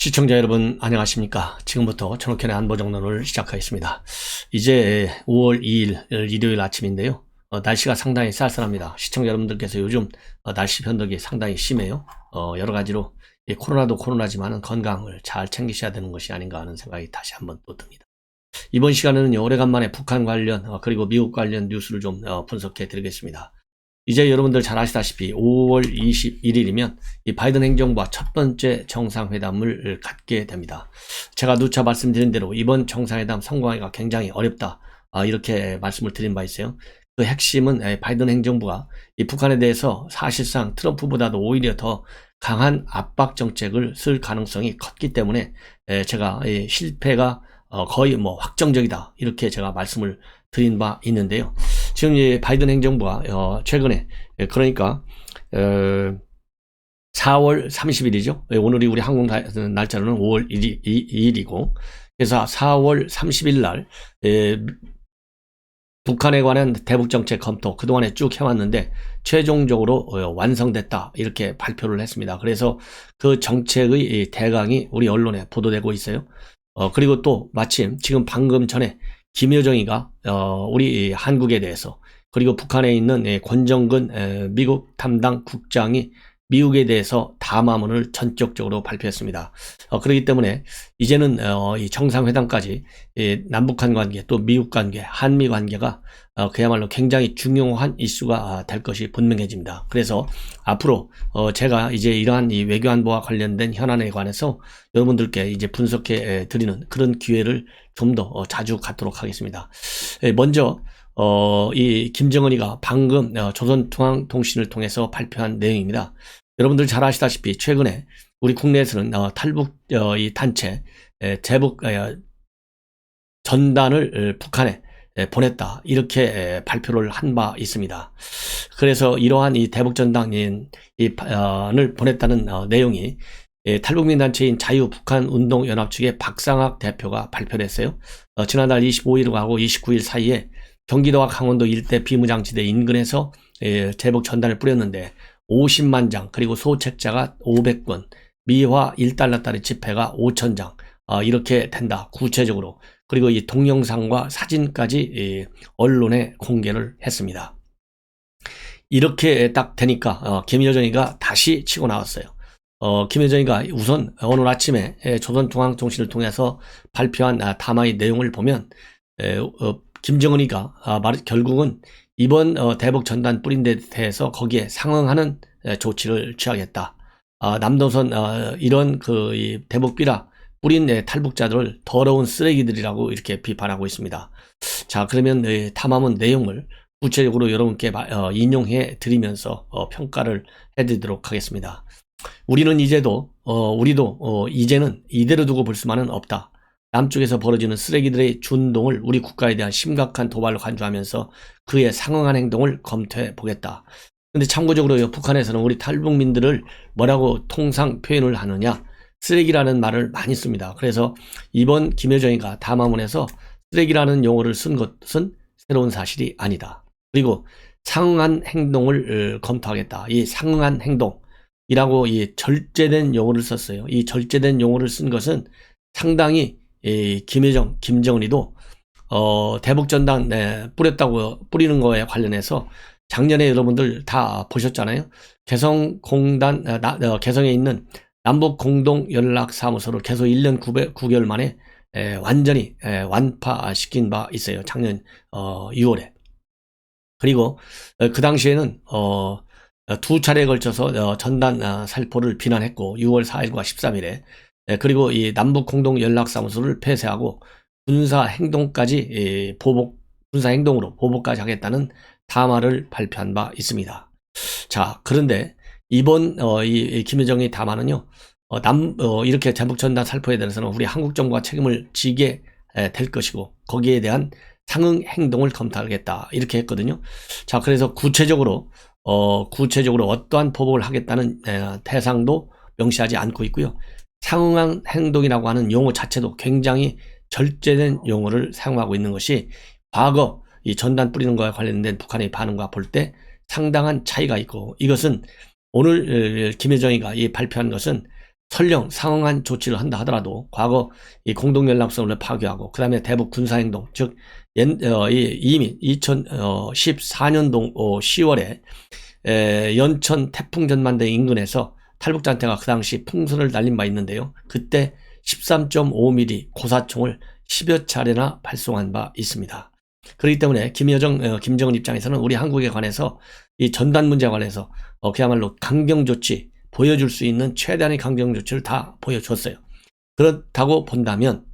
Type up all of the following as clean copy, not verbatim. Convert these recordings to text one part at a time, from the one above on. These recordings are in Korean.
시청자 여러분 안녕하십니까. 지금부터 천옥현의 안보정론을 시작하겠습니다. 이제 5월 2일 일요일 아침인데요. 날씨가 상당히 쌀쌀합니다. 시청자 여러분들께서 요즘 날씨 변덕이 상당히 심해요. 여러 가지로 코로나도 코로나지만 건강을 잘 챙기셔야 되는 것이 아닌가 하는 생각이 다시 한번 또 듭니다. 이번 시간에는 오래간만에 북한 관련 그리고 미국 관련 뉴스를 좀 분석해 드리겠습니다. 이제 여러분들 잘 아시다시피 5월 21일이면 이 바이든 행정부와 첫 번째 정상회담을 갖게 됩니다. 제가 누차 말씀드린 대로 이번 정상회담 성공하기가 굉장히 어렵다. 이렇게 말씀을 드린 바 있어요. 그 핵심은 바이든 행정부가 이 북한에 대해서 사실상 트럼프보다도 오히려 더 강한 압박 정책을 쓸 가능성이 컸기 때문에 제가 실패가 거의 확정적이다. 이렇게 제가 말씀을 드린 바 있는데요. 지금 바이든 행정부가 최근에 그러니까 4월 30일이죠. 오늘이 우리 한국 날짜로는 5월 2일이고 그래서 4월 30일 날 북한에 관한 대북정책 검토 그동안에 쭉 해왔는데 최종적으로 완성됐다 이렇게 발표를 했습니다. 그래서 그 정책의 대강이 우리 언론에 보도되고 있어요. 그리고 또 마침 지금 방금 전에 김여정이가 우리 한국에 대해서 그리고 북한에 있는 권정근 미국 담당 국장이 미국에 대해서 담화문을 전격적으로 발표했습니다. 그렇기 때문에 이제는 이 정상회담까지 남북한 관계 또 미국 관계 한미 관계가 그야말로 굉장히 중요한 이슈가 될 것이 분명해집니다. 그래서 앞으로 제가 이제 이러한 이 외교안보와 관련된 현안에 관해서 여러분들께 이제 분석해 드리는 그런 기회를 좀 더 자주 갖도록 하겠습니다. 먼저 이 김정은이가 방금 조선중앙통신을 통해서 발표한 내용입니다. 여러분들 잘 아시다시피 최근에 우리 국내에서는 탈북 이 단체 대북 전단을 북한에 보냈다 이렇게 발표를 한 바 있습니다. 그래서 이러한 이 대북 전단을 보냈다는 내용이 탈북민 단체인 자유북한운동연합 측의 박상학 대표가 발표를 했어요. 지난달 25일하고 29일 사이에 경기도와 강원도 일대 비무장지대 인근에서 대북 전단을 뿌렸는데 50만 장 그리고 소책자가 500건 미화 1달러짜리 지폐가 5,000장 이렇게 된다 구체적으로 그리고 이 동영상과 사진까지 언론에 공개를 했습니다. 이렇게 딱 되니까 김여정이가 다시 치고 나왔어요. 김여정이가 우선 오늘 아침에 조선중앙통신을 통해서 발표한 담화의 내용을 보면 김정은이가 결국은 이번 대북 전단 뿌린 데 대해서 거기에 상응하는 조치를 취하겠다. 남도선 이런 이 대북비라 뿌린 탈북자들을 더러운 쓰레기들이라고 이렇게 비판하고 있습니다. 자, 그러면 담화문 내용을 구체적으로 여러분께 인용해 드리면서 평가를 해드리도록 하겠습니다. 우리도 이제는 이대로 두고 볼 수만은 없다. 남쪽에서 벌어지는 쓰레기들의 준동을 우리 국가에 대한 심각한 도발로 간주하면서 그에 상응한 행동을 검토해 보겠다. 근데 참고적으로 북한에서는 우리 탈북민들을 뭐라고 통상 표현을 하느냐? 쓰레기라는 말을 많이 씁니다. 그래서 이번 김여정이가 담화문에서 쓰레기라는 용어를 쓴 것은 새로운 사실이 아니다. 그리고 상응한 행동을 검토하겠다. 이 상응한 행동이라고 이 절제된 용어를 썼어요. 이 절제된 용어를 쓴 것은 상당히 김정은이도 대북전단 뿌리는 거에 관련해서 작년에 여러분들 다 보셨잖아요. 개성에 있는 남북공동연락사무소를 계속 1년 9개월 만에 완전히 완파시킨 바 있어요. 작년 6월에. 그리고 그 당시에는 두 차례에 걸쳐서 전단 살포를 비난했고 6월 4일과 13일에 그리고 이 남북공동연락사무소를 폐쇄하고 군사행동까지 군사행동으로 보복까지 하겠다는 담화를 발표한 바 있습니다. 자, 그런데 이번 이 김여정의 담화는요, 이렇게 대북전단 살포에 대해서는 우리 한국 정부가 책임을 지게 될 것이고 거기에 대한 상응 행동을 검토하겠다 이렇게 했거든요. 자, 그래서 구체적으로 어떠한 보복을 하겠다는 대상도 명시하지 않고 있고요. 상응한 행동이라고 하는 용어 자체도 굉장히 절제된 용어를 사용하고 있는 것이 과거 이 전단 뿌리는 것에 관련된 북한의 반응과 볼 때 상당한 차이가 있고 이것은 오늘 김여정이가 발표한 것은 설령 상응한 조치를 한다 하더라도 과거 이 공동연락선을 파괴하고 그 다음에 대북 군사행동 즉 이미 2014년도 10월에 연천 태풍전만대 인근에서 탈북자한테가 그 당시 풍선을 날린 바 있는데요. 그때 13.5mm 고사총을 10여 차례나 발송한 바 있습니다. 그렇기 때문에 김정은 입장에서는 우리 한국에 관해서 이 전단 문제에 관해서 그야말로 강경조치 보여줄 수 있는 최대한의 강경조치를 다 보여줬어요. 그렇다고 본다면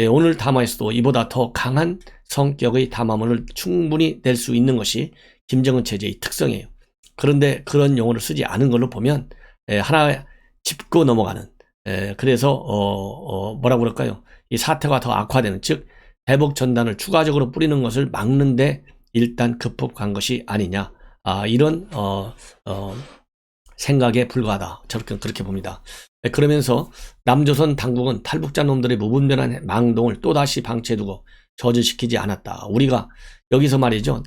오늘 담화에서도 이보다 더 강한 성격의 담화문을 충분히 낼 수 있는 것이 김정은 체제의 특성이에요. 그런데 그런 용어를 쓰지 않은 걸로 보면 하나 짚고 넘어가는 그래서 뭐라고 그럴까요? 이 사태가 더 악화되는 즉 대북 전단을 추가적으로 뿌리는 것을 막는데 일단 급급한 것이 아니냐 이런 생각에 불과하다. 저렇게 그렇게 봅니다. 그러면서 남조선 당국은 탈북자 놈들의 무분별한 망동을 또다시 방치해두고 저지시키지 않았다. 우리가 여기서 말이죠.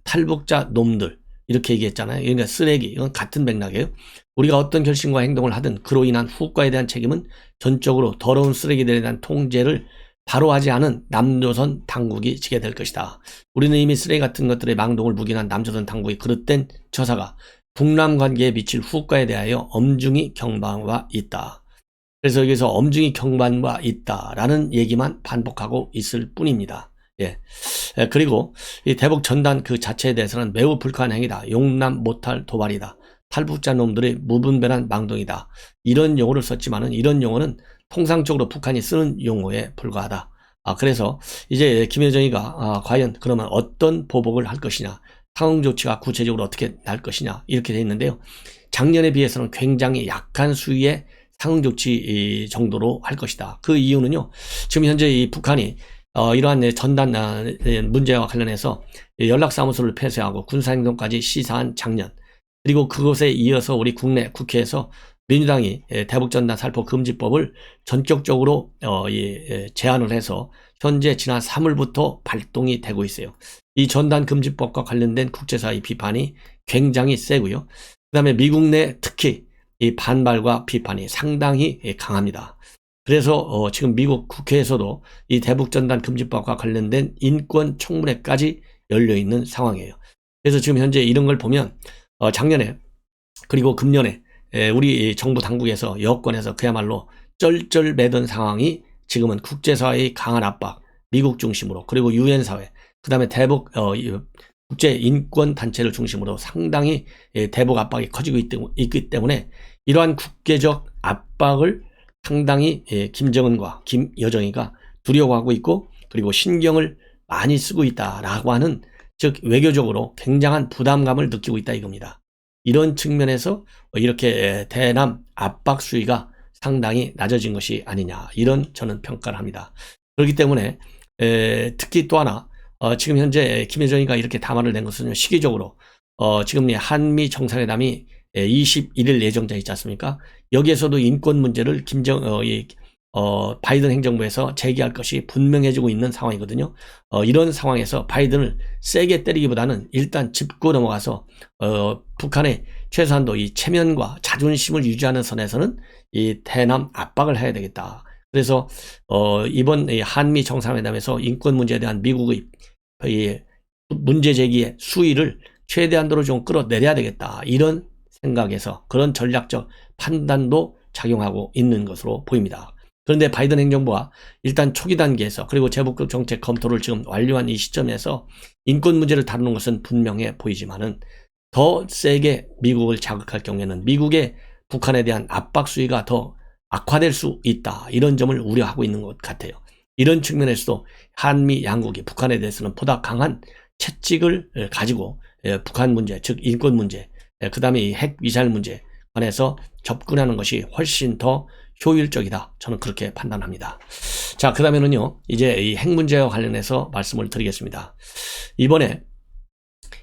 탈북자 놈들 이렇게 얘기했잖아요. 그러니까 쓰레기 이건 같은 맥락이에요. 우리가 어떤 결심과 행동을 하든 그로 인한 후과에 대한 책임은 전적으로 더러운 쓰레기들에 대한 통제를 바로 하지 않은 남조선 당국이 지게 될 것이다. 우리는 이미 쓰레기 같은 것들의 망동을 묵인한 남조선 당국의 그릇된 처사가 북남 관계에 미칠 후과에 대하여 엄중히 경고한 바 있다. 그래서 여기서 엄중히 경고한 바 있다라는 얘기만 반복하고 있을 뿐입니다. 예. 그리고 이 대북 전단 그 자체에 대해서는 매우 불쾌한 행위다. 용납 못할 도발이다. 탈북자 놈들의 무분별한 망동이다. 이런 용어를 썼지만은 이런 용어는 통상적으로 북한이 쓰는 용어에 불과하다. 그래서 이제 김여정이가 과연 그러면 어떤 보복을 할 것이냐, 상응 조치가 구체적으로 어떻게 날 것이냐 이렇게 돼 있는데요. 작년에 비해서는 굉장히 약한 수위의 상응 조치 정도로 할 것이다. 그 이유는요. 지금 현재 이 북한이 이러한 전단 문제와 관련해서 연락사무소를 폐쇄하고 군사행동까지 시사한 작년 그리고 그것에 이어서 우리 국내 국회에서 민주당이 대북전단 살포 금지법을 전격적으로 제안을 해서 현재 지난 3월부터 발동이 되고 있어요. 이 전단 금지법과 관련된 국제사회 비판이 굉장히 세고요. 그 다음에 미국 내 특히 이 반발과 비판이 상당히 강합니다. 그래서 지금 미국 국회에서도 이 대북전단 금지법과 관련된 인권 청문회까지 열려있는 상황이에요. 그래서 지금 현재 이런 걸 보면 작년에 그리고 금년에 우리 정부 당국에서 여권에서 그야말로 쩔쩔매던 상황이 지금은 국제사회의 강한 압박, 미국 중심으로 그리고 유엔사회, 그 다음에 대북 국제인권단체를 중심으로 상당히 대북 압박이 커지고 있기 때문에 이러한 국제적 압박을 상당히 김정은과 김여정이가 두려워하고 있고 그리고 신경을 많이 쓰고 있다라고 하는 즉 외교적으로 굉장한 부담감을 느끼고 있다 이겁니다. 이런 측면에서 이렇게 대남 압박 수위가 상당히 낮아진 것이 아니냐 이런 저는 평가를 합니다. 그렇기 때문에 특히 또 하나 지금 현재 김여정이가 이렇게 담화를 낸 것은 시기적으로 지금 한미 정상회담이 21일 예정돼 있지 않습니까? 여기에서도 인권 문제를 바이든 행정부에서 제기할 것이 분명해지고 있는 상황이거든요. 이런 상황에서 바이든을 세게 때리기보다는 일단 짚고 넘어가서 북한의 최소한도 이 체면과 자존심을 유지하는 선에서는 이 대남 압박을 해야 되겠다. 그래서 이번 한미 정상회담에서 인권 문제에 대한 미국의 문제 제기의 수위를 최대한도로 좀 끌어내려야 되겠다. 이런 생각에서 그런 전략적 판단도 작용하고 있는 것으로 보입니다. 그런데 바이든 행정부가 일단 초기 단계에서 그리고 제복급 정책 검토를 지금 완료한 이 시점에서 인권 문제를 다루는 것은 분명해 보이지만은 더 세게 미국을 자극할 경우에는 미국의 북한에 대한 압박 수위가 더 악화될 수 있다. 이런 점을 우려하고 있는 것 같아요. 이런 측면에서도 한미 양국이 북한에 대해서는 보다 강한 채찍을 가지고 북한 문제, 즉 인권 문제, 그 다음에 이 핵 미사일 문제에 관해서 접근하는 것이 훨씬 더 효율적이다. 저는 그렇게 판단합니다. 자, 그 다음에는요, 이제 이 핵 문제와 관련해서 말씀을 드리겠습니다. 이번에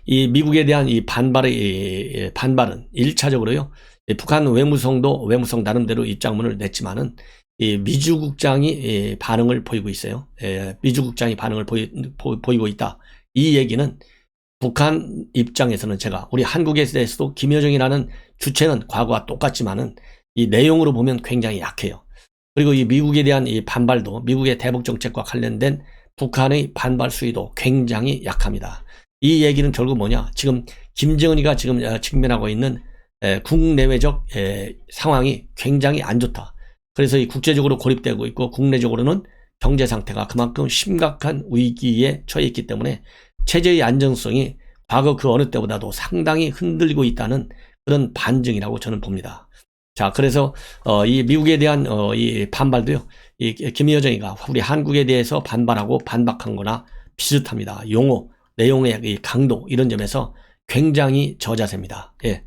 이 미국에 대한 이 반발은 1차적으로요, 북한 외무성도 외무성 나름대로 입장문을 냈지만은 이 미주국장이 반응을 보이고 있어요. 미주국장이 반응을 보이고 있다. 이 얘기는 북한 입장에서는 제가 우리 한국에 대해서도 김여정이라는 주체는 과거와 똑같지만은 이 내용으로 보면 굉장히 약해요. 그리고 이 미국에 대한 이 반발도, 미국의 대북 정책과 관련된 북한의 반발 수위도 굉장히 약합니다. 이 얘기는 결국 뭐냐? 지금 김정은이가 지금 직면하고 있는 국내외적 상황이 굉장히 안 좋다. 그래서 이 국제적으로 고립되고 있고 국내적으로는 경제 상태가 그만큼 심각한 위기에 처해 있기 때문에 체제의 안정성이 과거 그 어느 때보다도 상당히 흔들리고 있다는 그런 반증이라고 저는 봅니다. 자, 그래서 이 미국에 대한 이 반발도요. 이 김여정이가 우리 한국에 대해서 반발하고 반박한 거나 비슷합니다. 용어, 내용의 이 강도 이런 점에서 굉장히 저자세입니다. 예.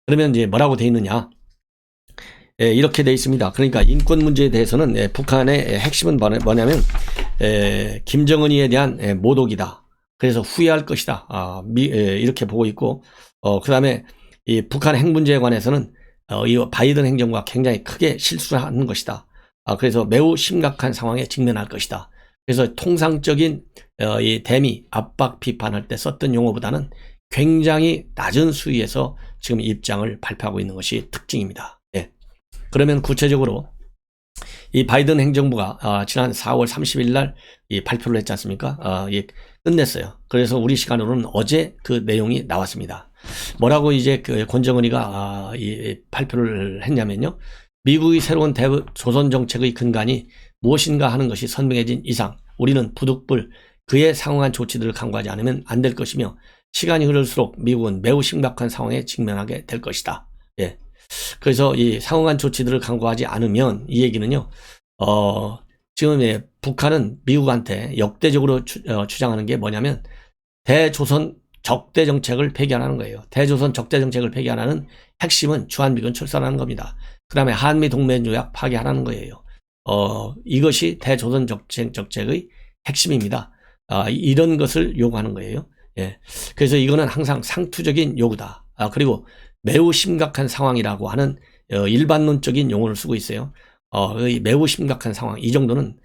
그러면 이제 뭐라고 돼 있느냐? 예, 이렇게 돼 있습니다. 그러니까 인권 문제에 대해서는 북한의 핵심은 뭐냐면 김정은이에 대한 모독이다. 그래서 후회할 것이다. 이렇게 보고 있고, 그 다음에 이 북한 핵 문제에 관해서는 이 바이든 행정부가 굉장히 크게 실수를 하는 것이다. 그래서 매우 심각한 상황에 직면할 것이다. 그래서 통상적인 이 대미 압박 비판할 때 썼던 용어보다는 굉장히 낮은 수위에서 지금 입장을 발표하고 있는 것이 특징입니다. 예. 그러면 구체적으로 이 바이든 행정부가 지난 4월 30일 날 이 발표를 했지 않습니까? 끝냈어요. 그래서 우리 시간으로는 어제 그 내용이 나왔습니다. 뭐라고 이제 그 권정은이가 이 발표를 했냐면요. 미국의 새로운 조선 정책의 근간이 무엇인가 하는 것이 선명해진 이상 우리는 부득불 그에 상응한 조치들을 강구하지 않으면 안 될 것이며 시간이 흐를수록 미국은 매우 심각한 상황에 직면하게 될 것이다. 예. 그래서 이 상응한 조치들을 강구하지 않으면 이 얘기는요. 지금 북한은 미국한테 역대적으로 주장하는 게 뭐냐면 대조선 적대 정책을 폐기하라는 거예요. 대조선 적대 정책을 폐기하라는 핵심은 주한미군 출산하는 겁니다. 그 다음에 한미 동맹 조약 파기하라는 거예요. 이것이 대조선 정책의 핵심입니다. 이런 것을 요구하는 거예요. 예. 그래서 이거는 항상 상투적인 요구다. 그리고 매우 심각한 상황이라고 하는 일반론적인 용어를 쓰고 있어요. 매우 심각한 상황. 이 정도는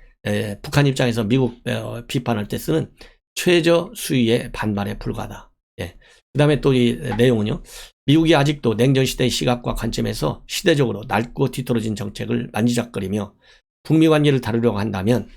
북한 입장에서 미국 비판할 때 쓰는 최저 수위의 반발에 불과하다. 예. 그 다음에 또 이 내용은요. 미국이 아직도 냉전시대의 시각과 관점에서 시대적으로 낡고 뒤떨어진 정책을 만지작거리며 북미 관계를 다루려고 한다면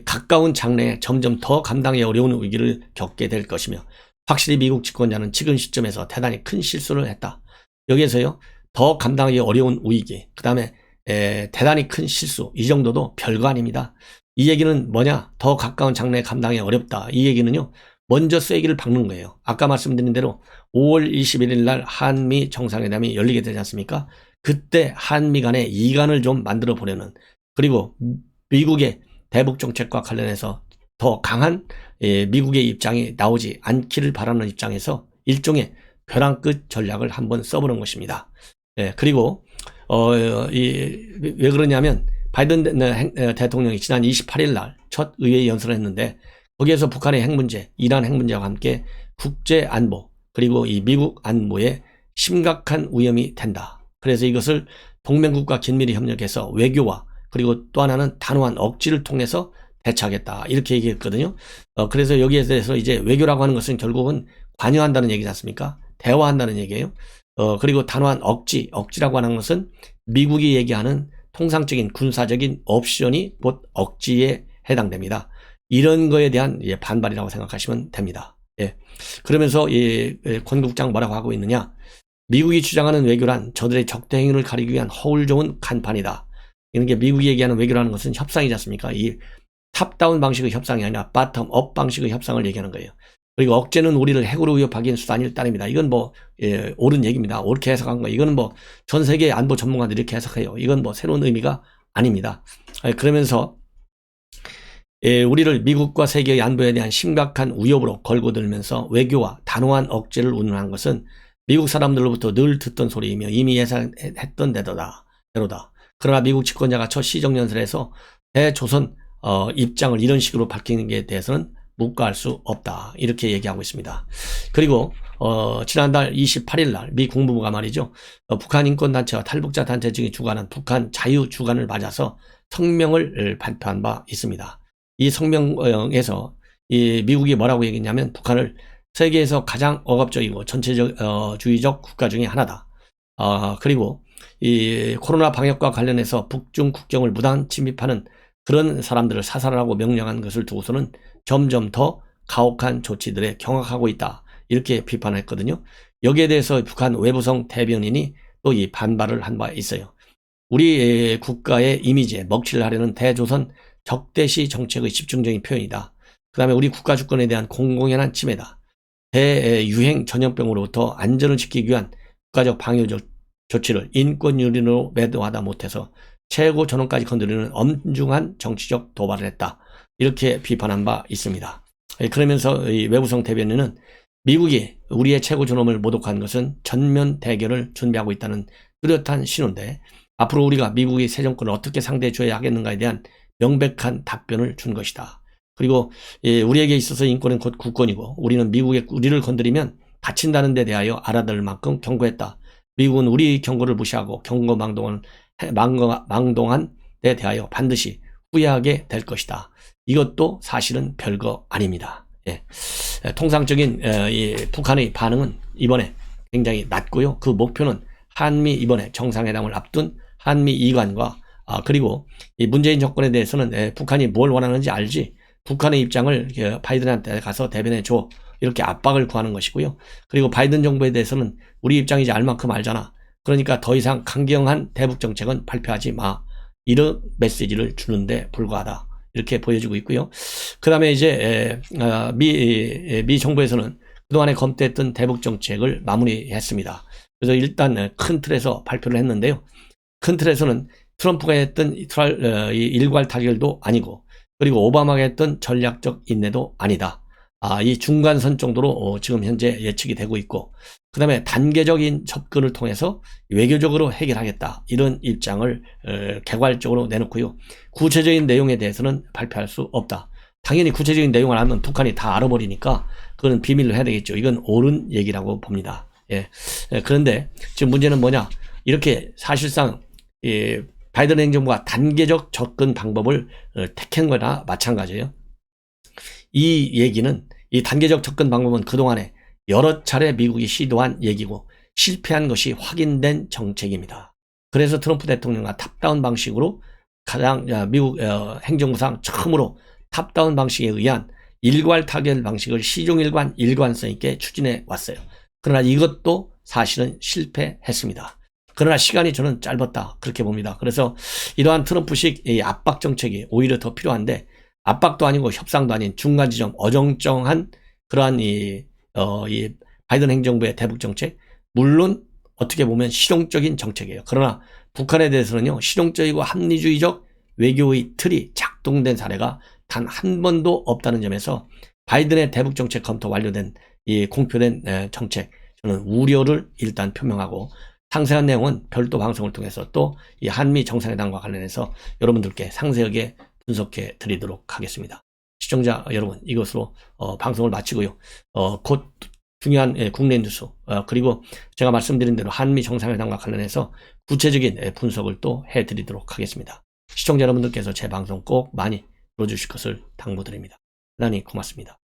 가까운 장래에 점점 더 감당이 어려운 위기를 겪게 될 것이며 확실히 미국 집권자는 지금 시점에서 대단히 큰 실수를 했다. 여기에서요. 더 감당하기 어려운 위기, 그 다음에 대단히 큰 실수, 이 정도도 별거 아닙니다. 이 얘기는 뭐냐? 더 가까운 장래에 감당하기 어렵다. 이 얘기는요. 먼저 쐐기를 박는 거예요. 아까 말씀드린 대로 5월 21일 날 한미 정상회담이 열리게 되지 않습니까? 그때 한미 간의 이간을 좀 만들어 보려는, 그리고 미국의 대북 정책과 관련해서 더 강한 미국의 입장이 나오지 않기를 바라는 입장에서 일종의 벼랑 끝 전략을 한번 써보는 것입니다. 예, 그리고 왜 그러냐면 바이든 대통령이 지난 28일 날 첫 의회 연설을 했는데 거기에서 북한의 핵 문제, 이란 핵 문제와 함께 국제 안보 그리고 이 미국 안보에 심각한 위험이 된다. 그래서 이것을 동맹국과 긴밀히 협력해서 외교와 그리고 또 하나는 단호한 억지를 통해서 대처하겠다. 이렇게 얘기했거든요. 그래서 여기에 대해서 이제 외교라고 하는 것은 결국은 관여한다는 얘기지 않습니까? 대화한다는 얘기예요. 그리고 단호한 억지라고 하는 것은 미국이 얘기하는 통상적인 군사적인 옵션이 곧 억지에 해당됩니다. 이런 거에 대한 반발이라고 생각하시면 됩니다. 예. 그러면서 권 국장 뭐라고 하고 있느냐? 미국이 주장하는 외교란 저들의 적대 행위를 가리기 위한 허울 좋은 간판이다. 이런 게 미국이 얘기하는 외교라는 것은 협상이지 않습니까? 이 탑다운 방식의 협상이 아니라 바텀업 방식의 협상을 얘기하는 거예요. 그리고 억제는 우리를 핵으로 위협하기 위한 수단일 따릅니다. 이건 옳은 얘기입니다. 옳게 해석한 거. 이거는 전 세계 안보 전문가들이 이렇게 해석해요. 이건 새로운 의미가 아닙니다. 그러면서 우리를 미국과 세계의 안보에 대한 심각한 위협으로 걸고 들면서 외교와 단호한 억제를 운운한 것은 미국 사람들로부터 늘 듣던 소리이며 이미 예상했던 대로다. 그러나 미국 집권자가 첫 시정연설에서 대조선 입장을 이런 식으로 밝히는 게 대해서는 묵과할 수 없다. 이렇게 얘기하고 있습니다. 그리고 지난달 28일 날 미 국무부가 말이죠. 북한 인권단체와 탈북자 단체 등이 주관한 북한 자유주간을 맞아서 성명을 발표한 바 있습니다. 이 성명에서 이 미국이 뭐라고 얘기했냐면 북한을 세계에서 가장 억압적이고 전체주의적 국가 중에 하나다. 그리고 이 코로나 방역과 관련해서 북중 국경을 무단 침입하는 그런 사람들을 사살하라고 명령한 것을 두고서는 점점 더 가혹한 조치들에 경악하고 있다. 이렇게 비판했거든요. 여기에 대해서 북한 외부성 대변인이 또 이 반발을 한 바 있어요. 우리 국가의 이미지에 먹칠을 하려는 대조선 적대시 정책의 집중적인 표현이다. 그 다음에 우리 국가 주권에 대한 공공연한 침해다. 대유행 전염병으로부터 안전을 지키기 위한 국가적 방역 조치를 인권유린으로 매도하다 못해서 최고 전원까지 건드리는 엄중한 정치적 도발을 했다. 이렇게 비판한 바 있습니다. 그러면서 이 외부성 대변인은 미국이 우리의 최고 존엄을 모독한 것은 전면 대결을 준비하고 있다는 뚜렷한 신호인데 앞으로 우리가 미국의 새 정권을 어떻게 상대해 줘야 하겠는가에 대한 명백한 답변을 준 것이다. 그리고 우리에게 있어서 인권은 곧 국권이고 우리는 우리를 건드리면 다친다는 데 대하여 알아들 만큼 경고했다. 미국은 우리 경고를 무시하고 경고망동한 데 대하여 반드시 후회하게 될 것이다. 이것도 사실은 별거 아닙니다. 예. 통상적인 북한의 반응은 이번에 굉장히 낮고요. 그 목표는 한미 이번에 정상회담을 앞둔 한미 이관과 그리고 이 문재인 정권에 대해서는 북한이 뭘 원하는지 알지 북한의 입장을 바이든한테 가서 대변해 줘 이렇게 압박을 구하는 것이고요. 그리고 바이든 정부에 대해서는 우리 입장이지 알 만큼 알잖아. 그러니까 더 이상 강경한 대북 정책은 발표하지 마. 이런 메시지를 주는데 불과하다. 이렇게 보여지고 있고요. 그 다음에 이제 미 정부에서는 그동안에 검토했던 대북 정책을 마무리했습니다. 그래서 일단 큰 틀에서 발표를 했는데요. 큰 틀에서는 트럼프가 했던 일괄 타결도 아니고 그리고 오바마가 했던 전략적 인내도 아니다. 이 중간선 정도로 지금 현재 예측이 되고 있고 그 다음에 단계적인 접근을 통해서 외교적으로 해결하겠다. 이런 입장을 개괄적으로 내놓고요. 구체적인 내용에 대해서는 발표할 수 없다. 당연히 구체적인 내용을 알면 북한이 다 알아버리니까 그건 비밀로 해야 되겠죠. 이건 옳은 얘기라고 봅니다. 예. 그런데 지금 문제는 뭐냐. 이렇게 사실상 바이든 행정부가 단계적 접근 방법을 택한 거나 마찬가지예요. 이 얘기는 이 단계적 접근 방법은 그동안에 여러 차례 미국이 시도한 얘기고 실패한 것이 확인된 정책입니다. 그래서 트럼프 대통령과 탑다운 방식으로 가장 미국 행정부상 처음으로 탑다운 방식에 의한 일괄 타결 방식을 시종일관 일관성 있게 추진해 왔어요. 그러나 이것도 사실은 실패했습니다. 그러나 시간이 저는 짧았다 그렇게 봅니다. 그래서 이러한 트럼프식 압박 정책이 오히려 더 필요한데 압박도 아니고 협상도 아닌 중간 지점 어정쩡한 그러한 이 바이든 행정부의 대북 정책 물론 어떻게 보면 실용적인 정책이에요. 그러나 북한에 대해서는요 실용적이고 합리주의적 외교의 틀이 작동된 사례가 단 한 번도 없다는 점에서 바이든의 대북 정책 검토 완료된 이 공표된 정책 저는 우려를 일단 표명하고 상세한 내용은 별도 방송을 통해서 또 이 한미 정상회담과 관련해서 여러분들께 상세하게 분석해 드리도록 하겠습니다. 시청자 여러분 이것으로 방송을 마치고요. 곧 중요한 국내 뉴스 그리고 제가 말씀드린 대로 한미 정상회담과 관련해서 구체적인 분석을 또 해드리도록 하겠습니다. 시청자 여러분들께서 제 방송 꼭 많이 들어주실 것을 당부드립니다. 대단히 고맙습니다.